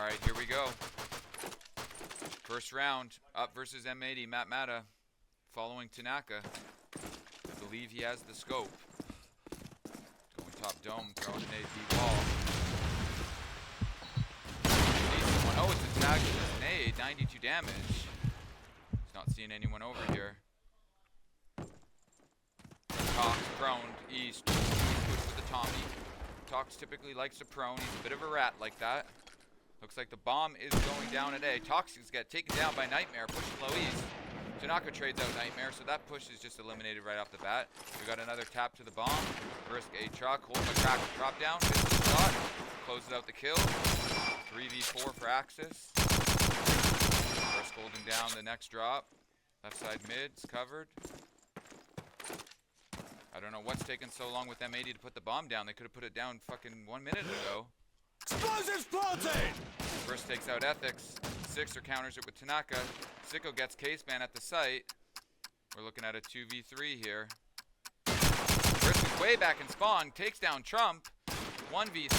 Alright, here we go. First round, up versus M80, Matt Mata, following Tanaka. I believe he has the scope. Going top dome, throwing an AP wall. Oh, it's a tag with an nade, 92 damage. He's not seeing anyone over here. Tox, prone, east, good for the Tommy. Tox typically likes to prone, he's a bit of a rat like that. Looks like the bomb is going down at A. Toxics get taken down by Nightmare, pushing low east. Tanaka trades out Nightmare, so that push is just eliminated right off the bat. We got another tap to the bomb. Brisk a truck, holding a crack, drop down, misses the shot, closes out the kill. 3v4 for Axis. Brisk holding down the next drop. Left side mid's covered. I don't know what's taking so long with M80 to put the bomb down. They could have put it down fucking 1 minute ago. Explosives planted! First takes out Ethics. Sixer counters it with Tanaka. Sicko gets Caseman at the site. We're looking at a 2v3 here. Brisk is way back in spawn. Takes down Trump. 1v3.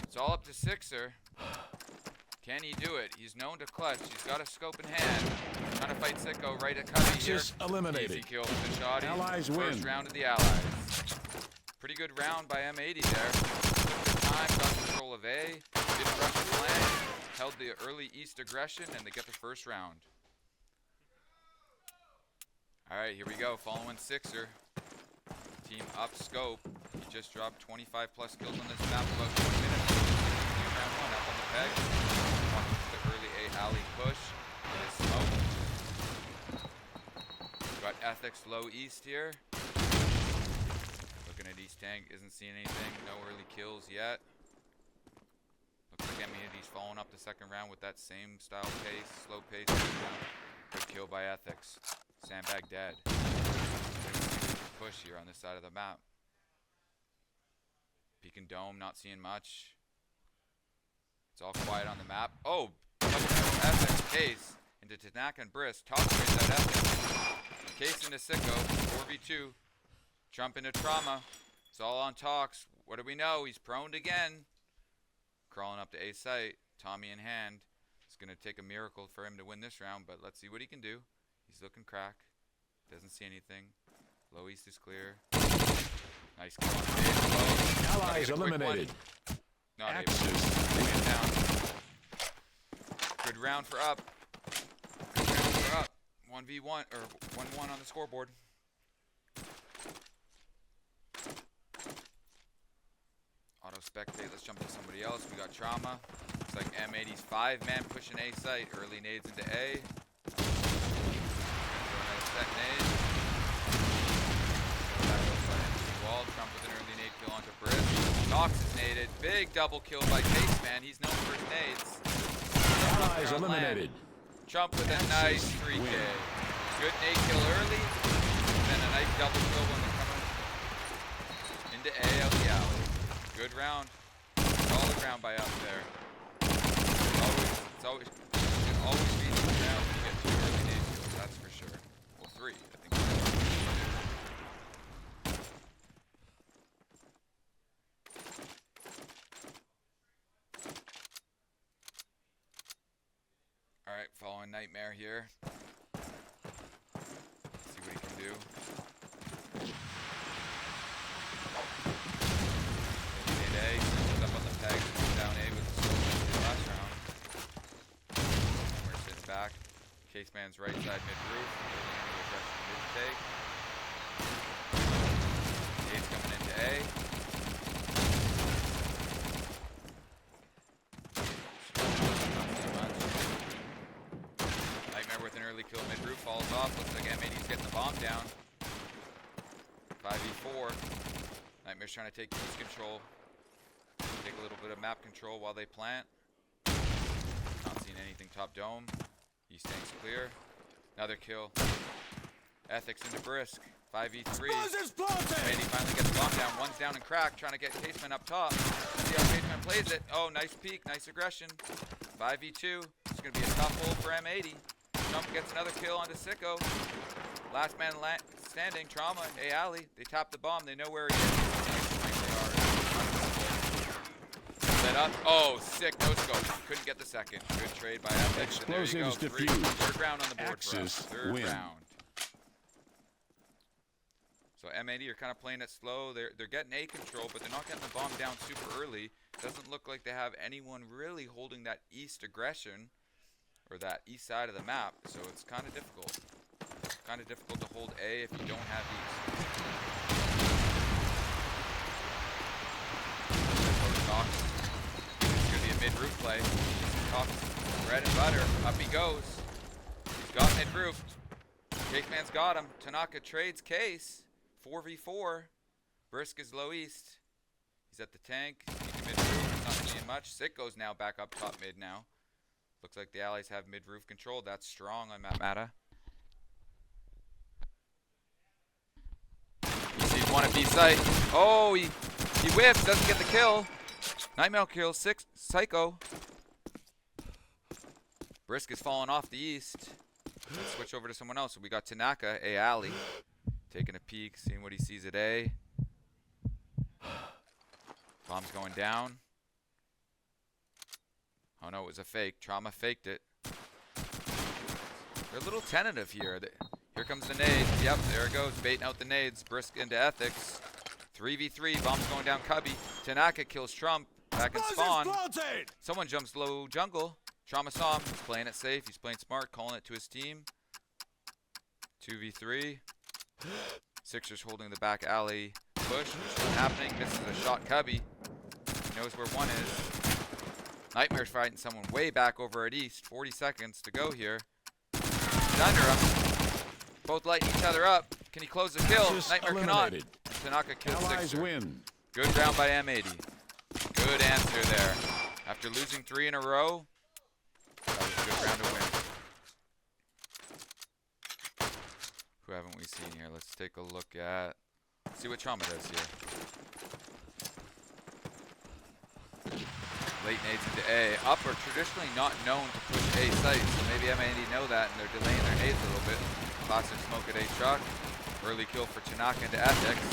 It's all up to Sixer. Can he do it? He's known to clutch. He's got a scope in hand. Trying to fight Sicko right at Cubby here. Eliminated. Easy kill with the shot. Allies First win. round of the Allies. Pretty good round by M80 there. Took their time, got control of A. Didn't rush the flank. Held the early East aggression, and they get the first round. Alright, here we go. Following Sixer. Team up scope. He just dropped 25 plus kills on this map about 20 minutes. Round one up on the peg. The early A alley push. Smoke. Got Ethics low East here. Looking at East Tank, isn't seeing anything. No early kills yet. Looks like M80's following up the second round with that same style pace, slow pace. Good kill by Ethics. Sandbag dead. Push here on this side of the map. Peeking dome, not seeing much. It's all quiet on the map. Oh! Ethics, Case into Tanaka and Brisk. Toss trades out Ethics. Case into Sicko. 4v2. Trump into Trauma. It's all on Tox. What do we know? He's proned again. Crawling up to A site. Tommy in hand. It's going to take a miracle for him to win this round, but let's see what he can do. He's looking crack. Doesn't see anything. Low East is clear. Nice kill on mid. Allies eliminated. Not able to bring it down. Good round for up. Good round for up. 1v1 or 1-1 on the scoreboard. Auto spectate. Let's jump to somebody else. We got Trauma. Looks like M80's 5-man pushing A site. Early nades into A. Another set nade. Wall. Trump with an early nade kill onto Brisk. Knox is naded. Big double kill by Caseman. He's known for his nades. Allies eliminated. Trump with a nice 3K. Good nade kill early. And then a nice double kill when they're coming into A out the alley. Good round. Solid round by up there. It's always be the round when you get 2 early nade kills, that's for sure. Well, 3, I think. Alright, following Nightmare here. See what he can do. Hit A, switches up on the peg, down A with the scope in last round. We're sitting back. Caseman's right side mid-roof. Mid-take. A's coming into A. With an early kill mid-roof, falls off. Looks like M80's getting the bomb down. 5v4. Nightmare's trying to take piece control. Take a little bit of map control while they plant. Not seeing anything top dome. East tank's clear. Another kill. Ethics into Brisk. 5v3. M80 finally gets the bomb down. One's down and cracked. Trying to get Caseman up top. See how Caseman plays it. Oh, nice peek. Nice aggression. 5v2. It's going to be a tough hole for M80. Trump gets another kill onto Sicko. Last man standing, Trauma, A alley. They tap the bomb, they know where he is. Lit up. Oh, sick. No scope. Couldn't get the second. Good trade by Ethics. And there you go. Explosives Three. defused. Third round on the board for us. Axis Third win. round. So M80 are kind of playing it slow. They're getting A control, but they're not getting the bomb down super early. Doesn't look like they have anyone really holding that east aggression or that east side of the map. So it's kind of difficult. Kind of difficult to hold A if you don't have east. It's going to be a mid-roof play. Cox, bread and butter. Up he goes. He's got mid-roof. Cakeman's got him. Tanaka trades Case. 4v4. Brisk is low east. He's at the tank. He's mid-roof. Not seeing much. Sicko's now back up top mid now. Looks like the allies have mid-roof control. That's strong on Mata. You see one at B site. Oh, he whiffs. Doesn't get the kill. Nightmare kills 6. Psycho. Brisk is falling off the east. Let's switch over to someone else. So we got Tanaka, A alley. Taking a peek, seeing what he sees at A. Bomb's going down. Oh no, it was a fake. Trauma faked it. They're a little tentative here. Here comes the nade. Yep, there it goes. Baiting out the nades. Brisk into Ethics. 3v3. Bomb's going down Cubby. Tanaka kills Trump. Back in spawn. Someone jumps low jungle. Trauma saw him. He's playing it safe. He's playing smart. Calling it to his team. 2v3. Sixers holding the back alley. Push. Happening. Misses a shot. Cubby. He knows where one is. Nightmare's fighting someone way back over at east. 40 seconds to go here. He's under him. Both lighting each other up. Can he close the kill? Nightmare cannot. Tanaka kills Sixer. Win. Good round by M80. Good answer there. After losing 3 in a row, that was a good round to win. Who haven't we seen here? Let's take a look at. See what Trauma does here. Late nades into A. Up are traditionally not known to push A sites, so maybe M80 know that and they're delaying their nades a little bit. Classic smoke at A truck. Early kill for Tanaka into Ethics.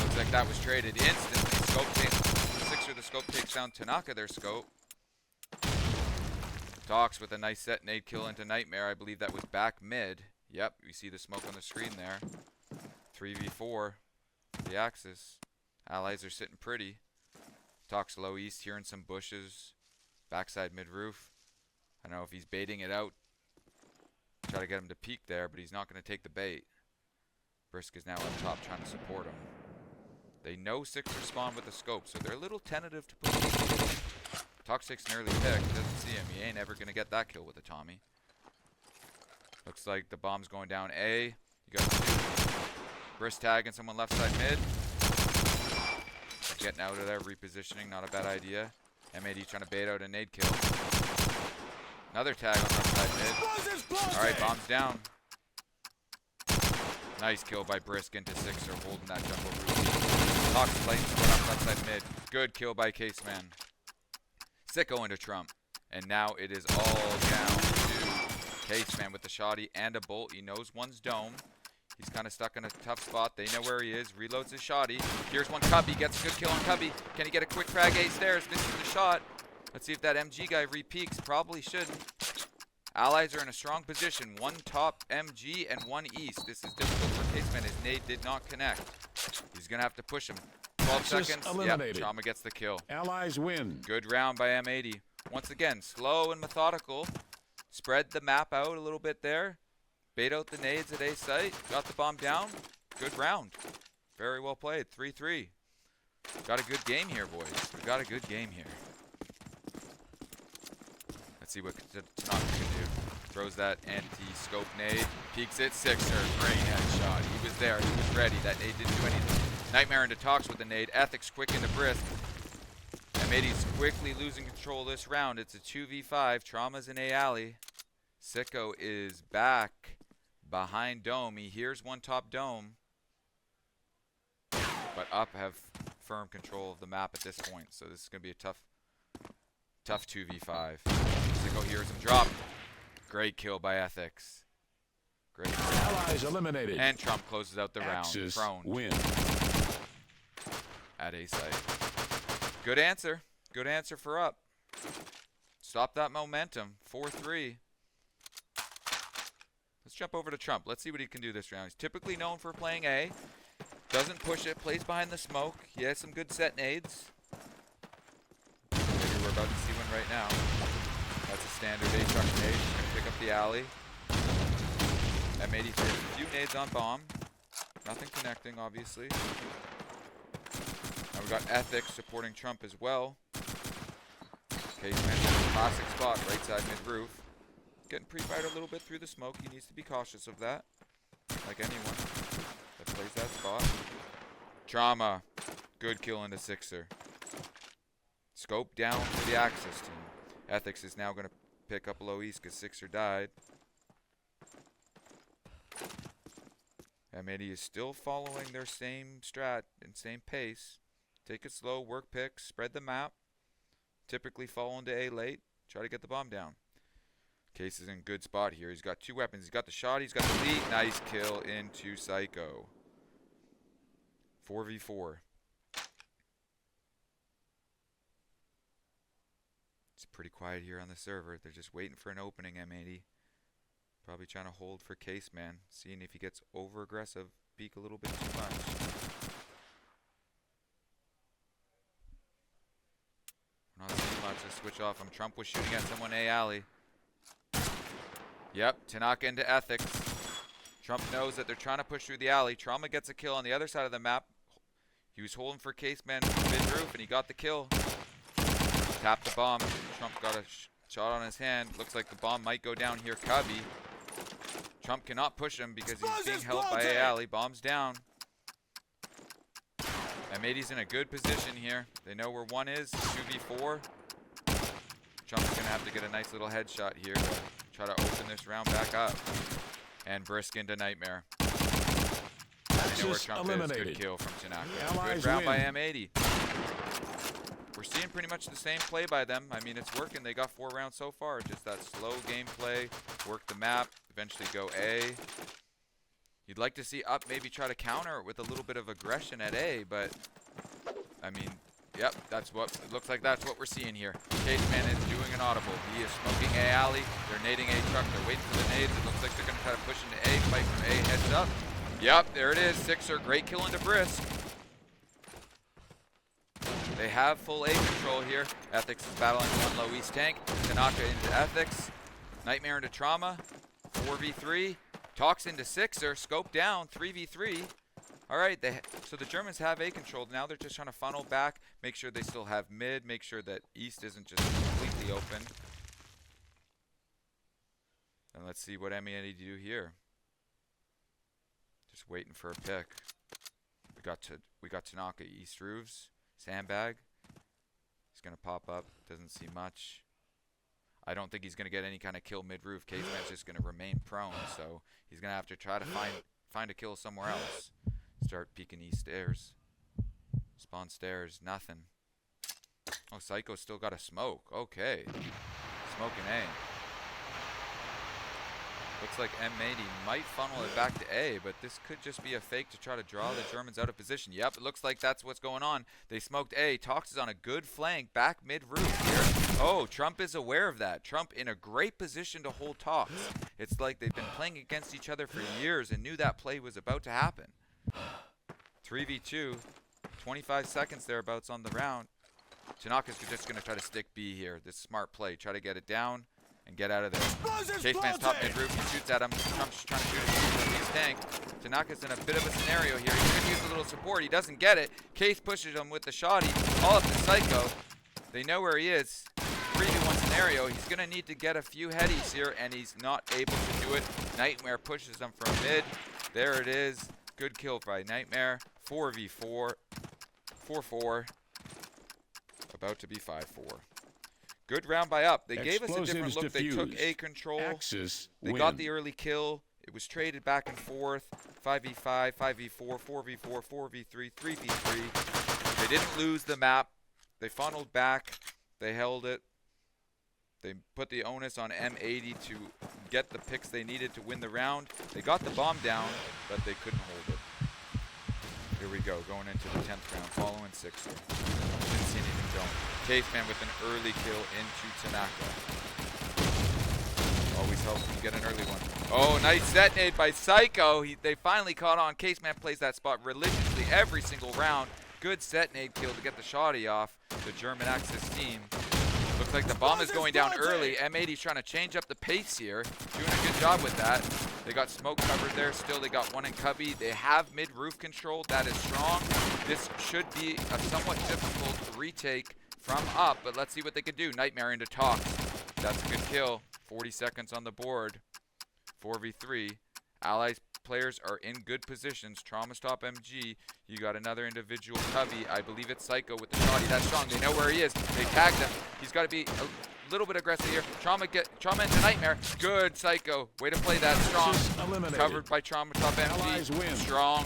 Looks like that was traded instantly. Scope takes Sixer. The scope takes down Tanaka. Their scope. Docs with a nice set nade kill into Nightmare. I believe that was back mid. Yep, you see the smoke on the screen there. 3v4. The Axis. Allies are sitting pretty. Talks low east here in some bushes. Backside mid roof. I don't know if he's baiting it out. Try to get him to peek there, but he's not going to take the bait. Brisk is now up top trying to support him. They know Sixer spawn with the scope, so they're a little tentative to put him. Toxic's an early pick. Doesn't see him. He ain't ever going to get that kill with a Tommy. Looks like the bomb's going down A. You got 2. Brisk tagging someone left side mid. He's getting out of there. Repositioning. Not a bad idea. M80 trying to bait out a nade kill. Another tag on left side mid. Alright, bomb's down. Nice kill by Brisk into Sixer, holding that jungle routine. Tox lighting someone up left side mid. Good kill by Caseman. Sicko into Trump. And now it is all down to Caseman with the shotty and a bolt. He knows one's dome. He's kind of stuck in a tough spot. They know where he is. Reloads his shotty. Here's one Cubby. Gets a good kill on Cubby. Can he get a quick frag A stairs? Misses the shot. Let's see if that MG guy re-peeks. Probably shouldn't. Allies are in a strong position. 1 top MG and 1 east. This is difficult for Caseman. His nade did not connect. He's going to have to push him. 12 seconds. Yep, Trauma gets the kill. Allies win. Good round by M80. Once again, slow and methodical. Spread the map out a little bit there. Bait out the nades at A site. Got the bomb down. Good round. Very well played. 3-3. Got a good game here, boys. We got a good game here. Let's see what Tanaka can do. Throws that anti-scope nade. Peeks it. Sixer. Great headshot. He was there. He was ready. That nade didn't do anything. Nightmare into Tox with the nade. Ethics quick into Brisk. M80's quickly losing control this round. It's a 2v5. Trauma's in A alley. Sicko is back behind dome. He hears one top dome. But up have firm control of the map at this point. So this is going to be a tough 2v5. Sicko hears him drop. Great kill by Ethics. Great kill. Allies eliminated. And Trump closes out the Axis round. Prone win. at A site. Good answer. Good answer for up. Stop that momentum. 4-3. Let's jump over to Trump. Let's see what he can do this round. He's typically known for playing A. Doesn't push it. Plays behind the smoke. He has some good set nades. Maybe we're about to see one right now. That's a standard A truck nade. He's going to pick up the alley. M80 throws a few nades on bomb. Nothing connecting, obviously. Now we got Ethics supporting Trump as well. Caseman in a classic spot, right side mid-roof. Getting pre-fired a little bit through the smoke. He needs to be cautious of that, like anyone that plays that spot. Trauma. Good kill into Sixer. Scope down for the Axis team. Ethics is now going to pick up low east because Sixer died. M80 is still following their same strat and same pace. Take it slow, work picks, spread the map. Typically fall into A late. Try to get the bomb down. Case is in good spot here. He's got two weapons. He's got the shot. He's got the lead. Nice kill into Psycho. 4v4. It's pretty quiet here on the server. They're just waiting for an opening, M80. Probably trying to hold for Caseman. Seeing if he gets over aggressive. Peek a little bit too much. We're not seeing much. Let's switch off him. Trump was shooting at someone A alley. Yep, Tanaka into Ethics. Trump knows that they're trying to push through the alley. Trauma gets a kill on the other side of the map. He was holding for Caseman mid-roof, and he got the kill. Tapped the bomb. Trump got a shot on his hand. Looks like the bomb might go down here. Cubby. Trump cannot push him because he's being held by A alley. Bomb's down. M80's in a good position here. They know where one is. 2v4. Trump's going to have to get a nice little headshot here to try to open this round back up. And Brisk into Nightmare. They know where Trump is. Good kill from Tanaka. Good round by M80. We're seeing pretty much the same play by them. I mean, it's working. They got 4 rounds so far. Just that slow gameplay. Work the map. Eventually go A. You'd like to see up maybe try to counter it with a little bit of aggression at A, but I mean, yep, that's what it looks like. That's what we're seeing here. Caseman is doing an audible. He is smoking A alley. They're nading A truck. They're waiting for the nades. It looks like they're going to try to push into A. Fight from A. Heads up. Yep, there it is. Sixer. Great kill into Brisk. They have full A control here. Ethics is battling one low east tank. Tanaka into Ethics. Nightmare into Trauma. 4v3. Talks into Sixer. Scope down. 3v3. All right. So the Germans have A control. Now they're just trying to funnel back. Make sure they still have mid. Make sure that east isn't just completely open. And let's see what M80 do here. Just waiting for a pick. We got Tanaka east roofs. Sandbag. He's going to pop up. Doesn't see much. I don't think he's going to get any kind of kill mid-roof. Caseman's just going to remain prone, so he's going to have to try to find a kill somewhere else. Start peeking east stairs. Spawn stairs. Nothing. Oh, Psycho's still got a smoke. Okay. Smoking A. Looks like M80 might funnel it back to A, but this could just be a fake to try to draw the Germans out of position. Yep, it looks like that's what's going on. They smoked A. Tox is on a good flank, back mid-roof here. Oh, Trump is aware of that. Trump in a great position to hold Tox. It's like they've been playing against each other for years and knew that play was about to happen. 3v2, 25 seconds thereabouts on the round. Tanaka's just going to try to stick B here. This smart play. Try to get it down and get out of there. Caseman's top mid-roof. He shoots at him. Trump's trying to shoot at his tank. Tanaka's in a bit of a scenario here. He's going to use a little support. He doesn't get it. Case pushes him with the shotty. All up to Psycho. They know where he is. 3v1 scenario. He's going to need to get a few headies here, and he's not able to do it. Nightmare pushes him from mid. There it is. Good kill by Nightmare. 4v4. 4-4. About to be 5-4. Good round by up. They gave us a different look. They took A control. They got the early kill. It was traded back and forth. 5v5, 5v4, 4v4, 4v3, 3v3. They didn't lose the map. They funneled back. They held it. They put the onus on M80 to get the picks they needed to win the round. They got the bomb down, but they couldn't hold it. Here we go, going into the 10th round, following Sixer. see anything, don't. Caveman with an early kill into Tanaka. Always helps when you get an early one. Oh, nice detonate by Psycho. They finally caught on. Caseman plays that spot religiously every single round. Good detonate kill to get the shoddy off the German Axis team. Looks like the bomb is going down early. M80's trying to change up the pace here. Doing a good job with that. They got smoke covered there. Still, they got one in cubby. They have mid-roof control. That is strong. This should be a somewhat difficult retake from up, but let's see what they can do. Nightmare into Tox. That's a good kill. 40 seconds on the board. 4v3. Allies players are in good positions. Trauma stop MG. You got another individual cubby. I believe it's Psycho with the shoddy. That's strong. They know where he is. They tagged him. He's got to be a little bit aggressive here. Trauma into Nightmare. Good Psycho. Way to play that strong. Covered by Trauma stop MG. Strong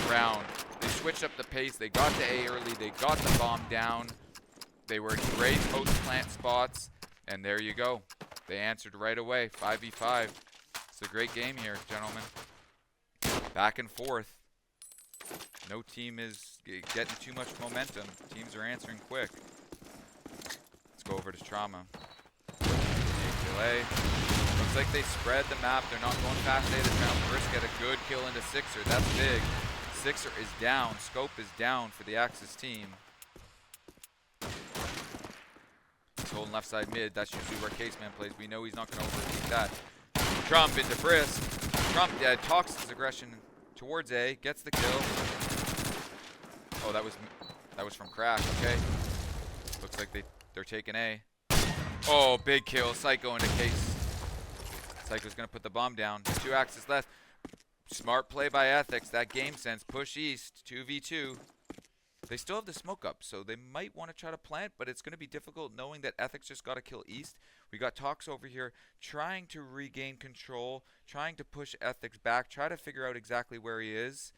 round. They switched up the pace. They got to A early. They got the bomb down. They were in great post-plant spots. And there you go. They answered right away. 5v5. It's a great game here, gentlemen. Back and forth. No team is getting too much momentum. Teams are answering quick. Let's go over to Trauma. Delay. Looks like they spread the map. They're not going fast. They found Brisk get a good kill into Sixer. That's big. Sixer is down. Scope is down for the Axis team. He's holding left side mid. That's usually where Caseman plays. We know he's not going to overtake that. Trump into Brisk. Trump talks his aggression towards A. Gets the kill. Oh, that was from Crash. Okay. Looks like they're taking A. Oh, big kill. Psycho into Case. Psycho's going to put the bomb down. 2 Axis left. Smart play by Ethics. That game sense. Push east. 2v2. They still have the smoke up, so they might want to try to plant, but it's going to be difficult knowing that Ethics just got to kill east. We got Tox over here trying to regain control, trying to push Ethics back, try to figure out exactly where he is.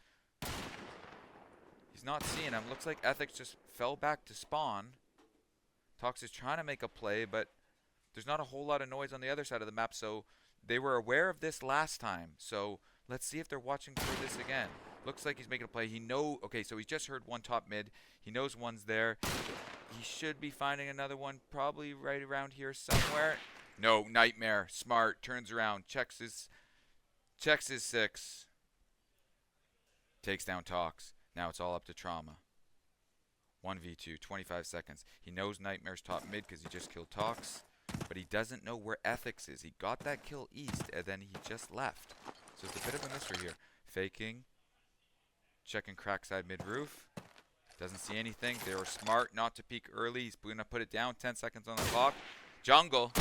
He's not seeing him. Looks like Ethics just fell back to spawn. Tox is trying to make a play, but there's not a whole lot of noise on the other side of the map, so they were aware of this last time. So let's see if they're watching for this again. Looks like he's making a play. Okay, so he's just heard one top mid. He knows one's there. He should be finding another one probably right around here somewhere. No, Nightmare. Smart. Turns around. Checks his 6. Takes down Tox. Now it's all up to Trauma. 1v2, 25 seconds. He knows Nightmare's top mid because he just killed Tox. But he doesn't know where Ethics is. He got that kill east and then he just left. So it's a bit of a mystery here. Faking. Checking crack side mid-roof. Doesn't see anything. They were smart not to peek early. He's going to put it down. 10 seconds on the clock. Jungle.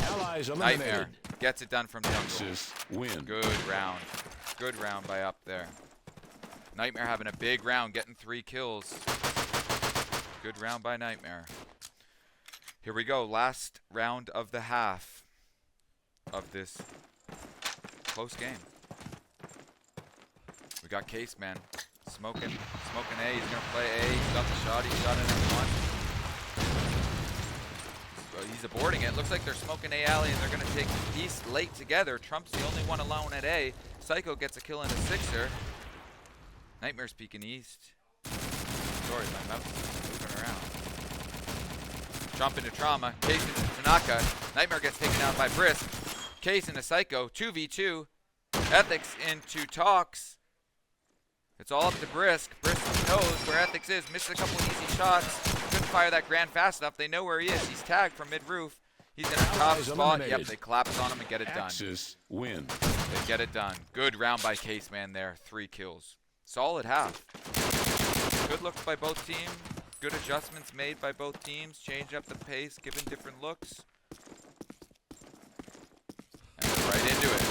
Nightmare. Gets it done from Jungle. Win. Good round. Good round by up there. Nightmare having a big round. Getting 3 kills. Good round by Nightmare. Here we go. Last round of the half of this close game. We got Caseman. Smoking A. He's going to play A. He's got the shot. He's got it in one. So he's aborting it. Looks like they're smoking A alley and they're going to take East late together. Trump's the only one alone at A. Psycho gets a kill into Sixer. Nightmare's peeking East. Sorry, my mouse is moving around. Trump into Trauma. Case into Tanaka. Nightmare gets taken down by Brisk. Case into Psycho. 2v2. Ethics into Tox. It's all up to Brisk. Brisk knows where Ethics is. Missed a couple easy shots. Couldn't fire that Grand fast enough. They know where he is. He's tagged from mid-roof. He's in a top spot. Yep, they collapse on him and get it done. Win. They get it done. Good round by Caseman there. 3 kills. Solid half. Good looks by both teams. Good adjustments made by both teams. Change up the pace, giving different looks. And they're right into it.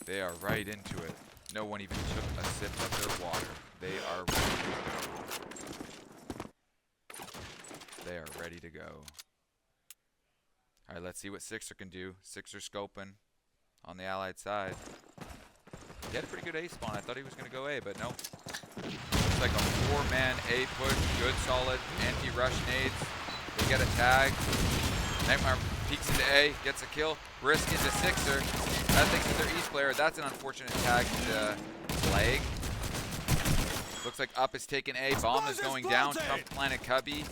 They are right into it. No one even took a sip of their water. They are ready to go. They are ready to go. All right, let's see what Sixer can do. Sixer scoping on the Allied side. He had a pretty good A spawn. I thought he was going to go A, but no. Looks like a 4-man A push. Good, solid anti-rush nades. They get a tag. Nightmare peeks into A, gets a kill. Brisk into Sixer. Ethics is their East player. That's an unfortunate tag to leg. Looks like up is taking A. Bomb is going down. Trump planted Cubby.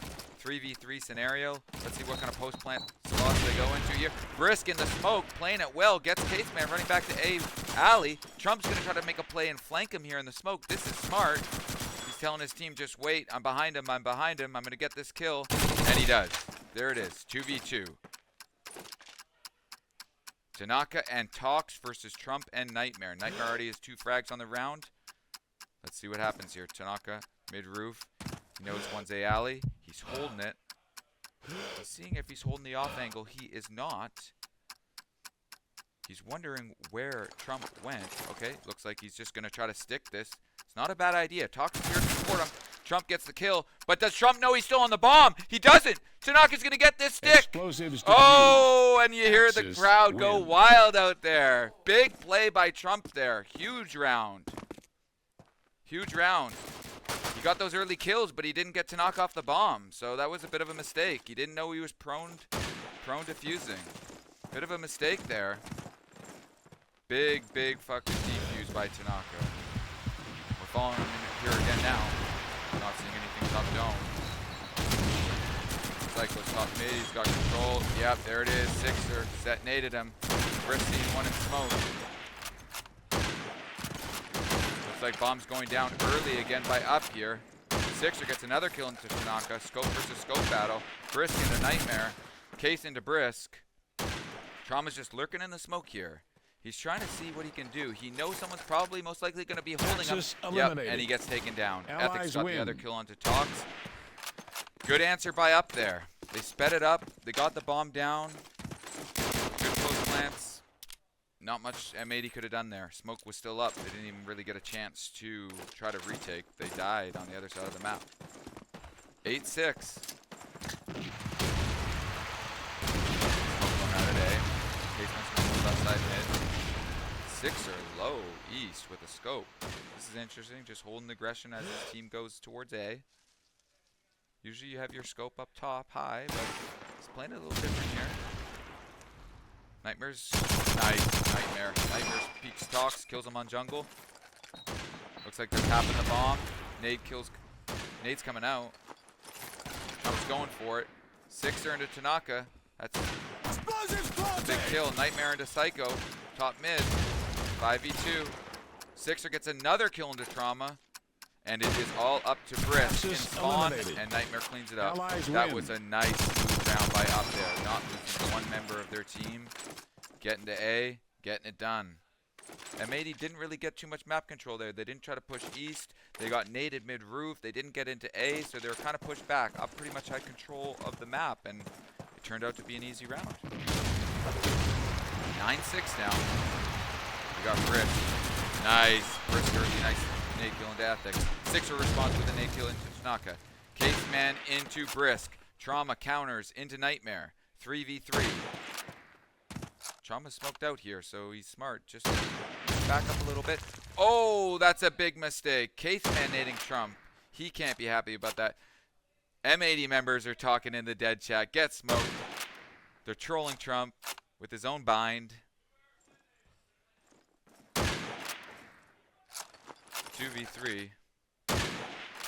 3v3 scenario. Let's see what kind of post plant slots they go into here. Brisk in the smoke, playing it well. Gets Caseman running back to A alley. Trump's going to try to make a play and flank him here in the smoke. This is smart. He's telling his team, just wait. I'm behind him. I'm behind him. I'm going to get this kill. And he does. There it is. 2v2. Tanaka and Talks versus Trump and Nightmare. Nightmare already has 2 frags on the round. Let's see what happens here. Tanaka, mid-roof. He knows one's A alley. He's holding it. He's seeing if he's holding the off angle. He is not. He's wondering where Trump went. Okay, looks like he's just going to try to stick this. It's not a bad idea. Talks here to support him. Trump gets the kill. But does Trump know he's still on the bomb? He doesn't. Tanaka's going to get this stick. Oh, and you hear the crowd go wild out there. Big play by Trump there. Huge round. Huge round. He got those early kills, but he didn't get Tanaka off the bomb. So that was a bit of a mistake. He didn't know he was prone to fusing. Bit of a mistake there. Big fucking defuse by Tanaka. We're following him here again now. Not seeing anything top dome. Psycho's top mid. He's got control. Yep, there it is. Sixer detonated him. Brisky, one in smoke. Looks like bomb's going down early again by up here. Sixer gets another kill into Tanaka. Scope versus scope battle. Brisk into Nightmare. Case into Brisk. Trauma's just lurking in the smoke here. He's trying to see what he can do. He knows someone's probably most likely going to be holding him. Yep, and he gets taken down. Ethics got the other kill onto Talks. Good answer by up there. They sped it up. They got the bomb down. Good post plants. Not much M80 could have done there. Smoke was still up. They didn't even really get a chance to try to retake. They died on the other side of the map. 8-6. Smoke going out of A. Casement's going left side mid. Sixer low east with a scope. This is interesting. Just holding the aggression as his team goes towards A. Usually you have your scope up top high, but he's playing it a little different here. Nightmare's nice. Nightmare peeks Talks, kills him on jungle. Looks like they're tapping the bomb. Nade kills. Nade's coming out. Trump's going for it. Sixer into Tanaka. That's a big kill. Nightmare into Psycho. Top mid. 5v2. Sixer gets another kill into Trauma. And it is all up to Brisk in spawn, and Nightmare cleans it up. That was a nice move round by up there. Not losing one member of their team. Getting to A, getting it done. M80 didn't really get too much map control there. They didn't try to push east. They got naded mid-roof. They didn't get into A, so they were kind of pushed back. Up pretty much had control of the map, and it turned out to be an easy round. 9-6 now. We got Brisk. Nice. Brisk early, nice. Nade kill into Ethics. Sixer responds with a nade kill into Tanaka. Caseman into Brisk. Trauma counters into Nightmare. 3v3. Trauma's smoked out here, so he's smart. Just back up a little bit. Oh, that's a big mistake. Caseman nading Trump. He can't be happy about that. M80 members are talking in the dead chat. Get smoked. They're trolling Trump with his own bind. 2v3.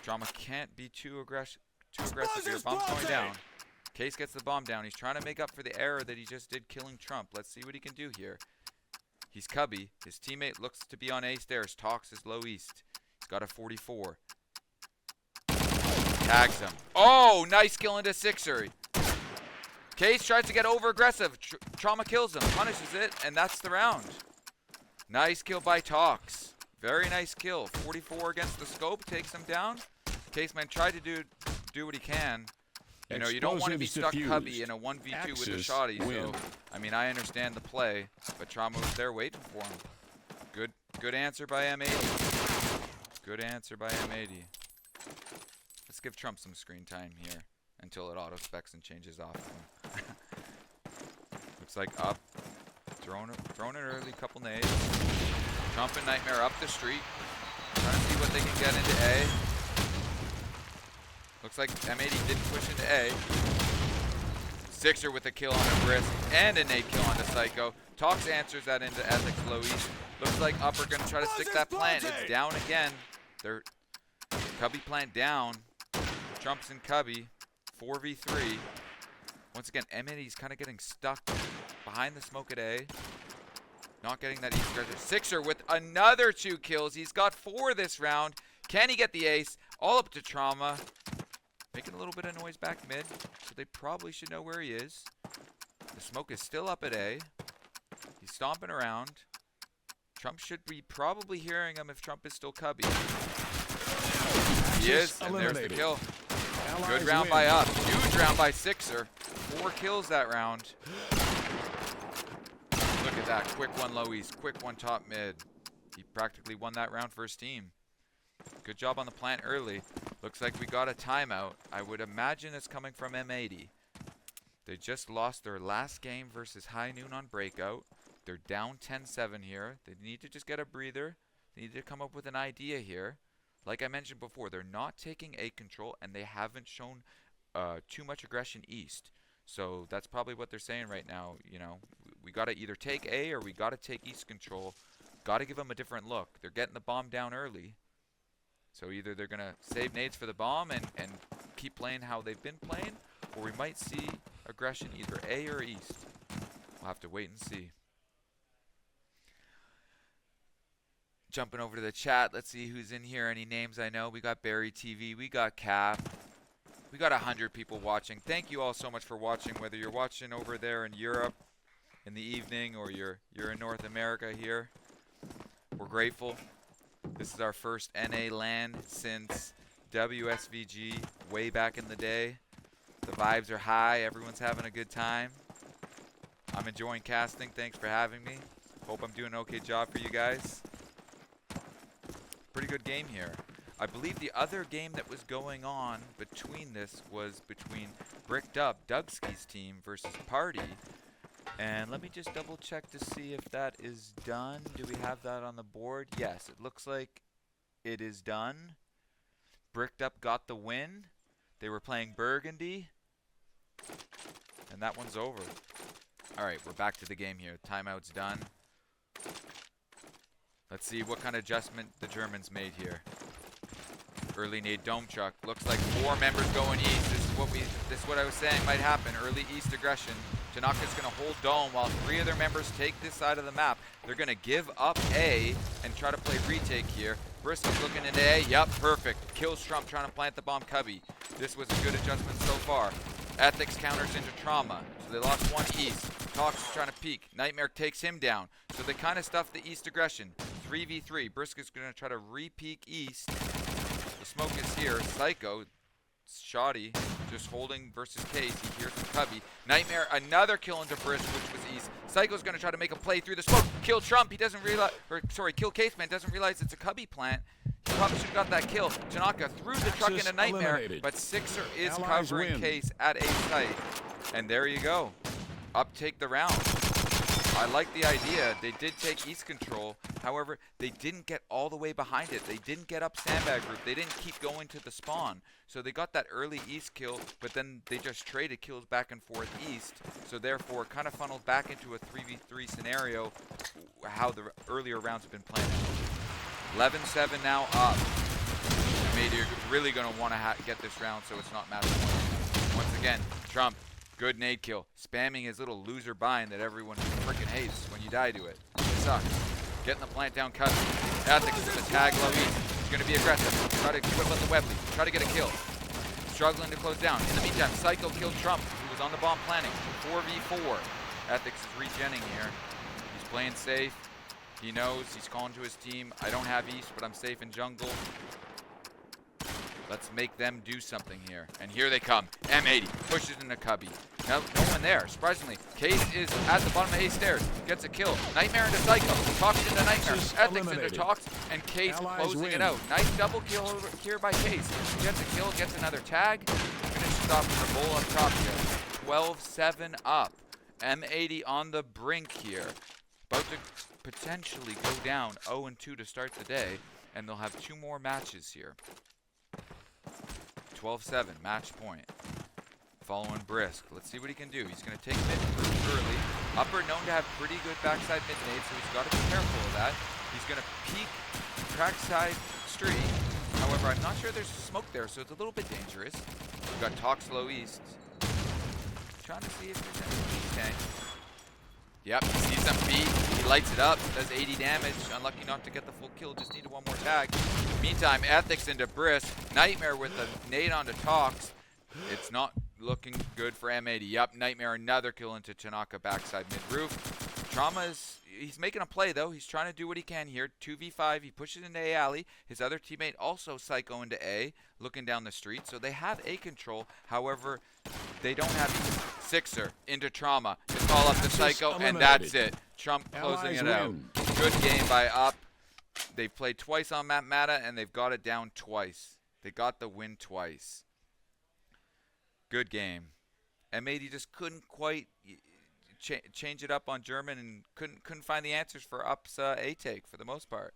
Trauma can't be too aggressive here. Bomb's going down. Case gets the bomb down. He's trying to make up for the error that he just did killing Trump. Let's see what he can do here. He's Cubby. His teammate looks to be on A stairs. Talks is low east. He's got a 44. Tags him. Oh, nice kill into Sixer. Case tries to get over aggressive. Trauma kills him. Punishes it. And that's the round. Nice kill by Talks. Very nice kill. 44 against the scope. Takes him down. Caseman tried to do what he can. You know, you don't want to be stuck Cubby in a 1v2 with a shotty. So, I mean, I understand the play, but Trauma was there waiting for him. Good answer by M80. Good answer by M80. Let's give Trump some screen time here until it auto specs and changes off. Looks like up. Throwing it early, couple nades. Trump and Nightmare up the street. Trying to see what they can get into A. Looks like M80 didn't push into A. Sixer with a kill on a Brisk and a nade kill on the Psycho. Talks answers that into Ethics low east. Looks like Up are going to try to stick that plant. It's down again. They're Cubby plant down. Trump's and Cubby. 4v3. Once again, M80's kind of getting stuck behind the smoke at A. Not getting that East treasure. Sixer with another 2 kills. He's got 4 this round. Can he get the ace? All up to Trauma. Making a little bit of noise back mid. So they probably should know where he is. The smoke is still up at A. He's stomping around. Trump should be probably hearing him if Trump is still Cubby. He is, and there's the kill. Good round by Up. Huge round by Sixer. 4 kills that round. Look at that. Quick one low east. Quick one top mid. He practically won that round for his team. Good job on the plant early. Looks like we got a timeout. I would imagine it's coming from M80. They just lost their last game versus High Noon on Breakout. They're down 10-7 here. They need to just get a breather. They need to come up with an idea here. Like I mentioned before, they're not taking A control, and they haven't shown too much aggression east. So that's probably what they're saying right now. You know, we got to either take A or we got to take east control. Got to give them a different look. They're getting the bomb down early. So either they're going to save nades for the bomb and keep playing how they've been playing, or we might see aggression either A or east. We'll have to wait and see. Jumping over to the chat. Let's see who's in here. Any names I know. We got Barry TV. We got Cap. We got 100 people watching. Thank you all so much for watching, whether you're watching over there in Europe in the evening or you're in North America here. We're grateful. This is our first NA LAN since WSVG way back in the day. The vibes are high. Everyone's having a good time. I'm enjoying casting. Thanks for having me. Hope I'm doing an okay job for you guys. Pretty good game here. I believe the other game that was going on between this was between Bricked Up, Dougski's team, versus Party. And let me just double check to see if that is done. Do we have that on the board? Yes, it looks like it is done. Bricked Up got the win. They were playing Burgundy. And that one's over. Alright, we're back to the game here. Timeout's done. Let's see what kind of adjustment the Germans made here. Early nade dome chuck. Looks like 4 members going east. This is what I was saying might happen. Early east aggression. Tanaka's going to hold dome while 3 of their members take this side of the map. They're going to give up A and try to play retake here. Brisk is looking into A. Yep, perfect. Kills Trump trying to plant the bomb Cubby. This was a good adjustment so far. Ethics counters into Trauma. So they lost 1 east. Tox is trying to peek. Nightmare takes him down. So they kind of stuffed the east aggression. 3v3. Brisk is going to try to re-peek east. The smoke is here. Psycho. Shoddy just holding versus Case. He hears from Cubby. Nightmare, another kill into Brisk, which was east. Psycho's going to try to make a play through the smoke. Kill Trump. He doesn't realize, kill Caseman. Doesn't realize it's a Cubby plant. He probably should have got that kill. Tanaka threw the truck into Nightmare, but Sixer is covering Case at A site. And there you go. Up take the round. I like the idea. They did take east control. However, they didn't get all the way behind it. They didn't get up sandbag group. They didn't keep going to the spawn. So they got that early east kill, but then they just traded kills back and forth east. So therefore, kind of funneled back into a 3v3 scenario, how the earlier rounds have been playing. 11-7 now up. Maybe you're really going to want to get this round so it's not match point. Once again, Trump. Good nade kill. Spamming his little loser bind that everyone freaking hates when you die to it. It sucks. Getting the plant down cut. Ethics is going to tag low east. He's going to be aggressive. Try to whip up the Webley. Try to get a kill. Struggling to close down. In the meantime, Psycho killed Trump, who was on the bomb planning. 4v4. Ethics is regenning here. He's playing safe. He knows. He's calling to his team. I don't have east, but I'm safe in jungle. Let's make them do something here. And here they come. M80 pushes into Cubby. No one there. Surprisingly, Case is at the bottom of A stairs. Gets a kill. Nightmare into Psycho. Talks into Nightmare. Ethics into Talks. And Case closing it out. Nice double kill here by Case. Gets a kill. Gets another tag. Finishes off with the bowl up top here. 12-7 up. M80 on the brink here. About to potentially go down 0-2 to start the day. And they'll have 2 more matches here. 12-7, match point. Following Brisk. Let's see what he can do. He's going to take mid early. Upper known to have pretty good backside mid nade, so he's got to be careful of that. He's going to peek trackside street. However, I'm not sure there's smoke there, so it's a little bit dangerous. We've got Talk Slow East. Trying to see if there's any East tank. Yep, he sees some beat. He lights it up, does 80 damage. Unlucky not to get the full kill, just needed one more tag. Meantime, Ethics into Brisk. Nightmare with a nade onto Talks. It's not looking good for M80. Yep, Nightmare, another kill into Tanaka backside mid-roof. Trauma is, he's making a play though. He's trying to do what he can here. 2v5, he pushes into A alley. His other teammate also Psycho into A, looking down the street. So they have A control. However, they don't have E. Sixer into Trauma to call up the Psycho, and that's it. Trump closing it out. Good game by Up. They've played twice on Map Mata, and they've got it down twice. They got the win twice. Good game. M80 just couldn't quite change it up on German, and couldn't find the answers for Up's A take for the most part.